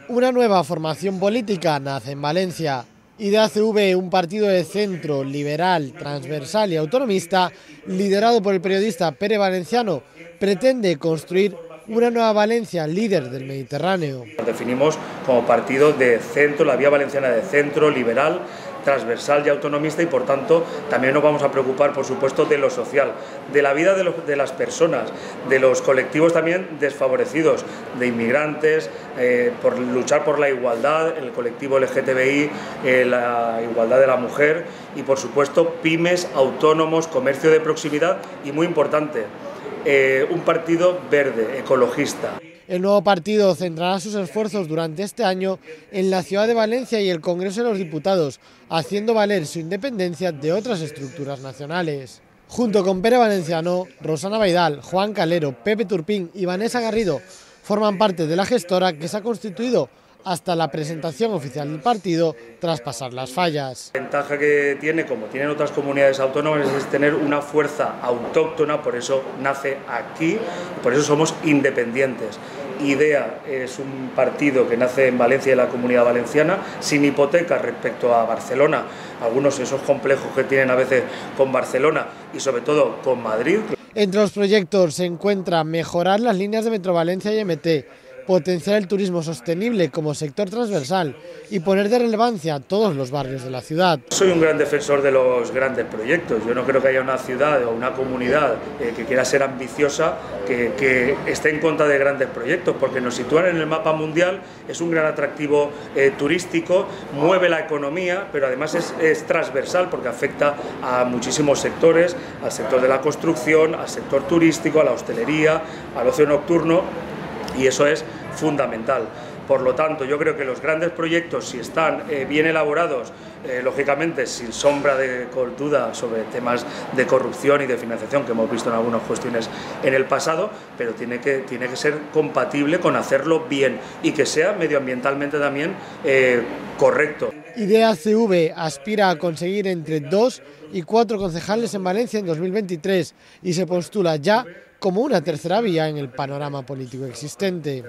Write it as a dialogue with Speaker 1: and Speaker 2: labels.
Speaker 1: Una nueva formación política nace en Valencia. IDEA-CV, un partido de centro, liberal, transversal y autonomista, liderado por el periodista Pere Valenciano, pretende construir una nueva Valencia líder del Mediterráneo.
Speaker 2: Nos definimos como partido de centro, la vía valenciana de centro, liberal, transversal y autonomista, y por tanto también nos vamos a preocupar, por supuesto, de lo social, de la vida de las personas, de los colectivos también desfavorecidos, de inmigrantes, por luchar por la igualdad, el colectivo LGTBI, la igualdad de la mujer y por supuesto pymes, autónomos, comercio de proximidad y, muy importante, un partido verde, ecologista.
Speaker 1: El nuevo partido centrará sus esfuerzos durante este año en la ciudad de Valencia y el Congreso de los Diputados, haciendo valer su independencia de otras estructuras nacionales. Junto con Pere Valenciano, Rosana Baidal, Juan Calero, Pepe Turpín y Vanessa Garrido forman parte de la gestora que se ha constituido hasta la presentación oficial del partido tras pasar las fallas.
Speaker 2: La ventaja que tiene, como tienen otras comunidades autónomas, es tener una fuerza autóctona, por eso nace aquí, por eso somos independientes. IDEA es un partido que nace en Valencia y en la Comunidad Valenciana, sin hipoteca respecto a Barcelona, algunos esos complejos que tienen a veces con Barcelona y sobre todo con Madrid.
Speaker 1: Entre los proyectos se encuentra mejorar las líneas de Metro Valencia y MT, potenciar el turismo sostenible como sector transversal y poner de relevancia todos los barrios de la ciudad.
Speaker 2: Soy un gran defensor de los grandes proyectos. Yo no creo que haya una ciudad o una comunidad que quiera ser ambiciosa que esté en contra de grandes proyectos, porque nos sitúan en el mapa mundial, es un gran atractivo turístico, mueve la economía, pero además es transversal porque afecta a muchísimos sectores, al sector de la construcción, al sector turístico, a la hostelería, al ocio nocturno, y eso es fundamental. Por lo tanto, yo creo que los grandes proyectos, si están bien elaborados, lógicamente sin sombra de duda sobre temas de corrupción y de financiación que hemos visto en algunas cuestiones en el pasado, pero tiene que ser compatible con hacerlo bien y que sea medioambientalmente también correcto.
Speaker 1: IDEA-CV aspira a conseguir entre 2 y 4 concejales en Valencia en 2023 y se postula ya como una tercera vía en el panorama político existente.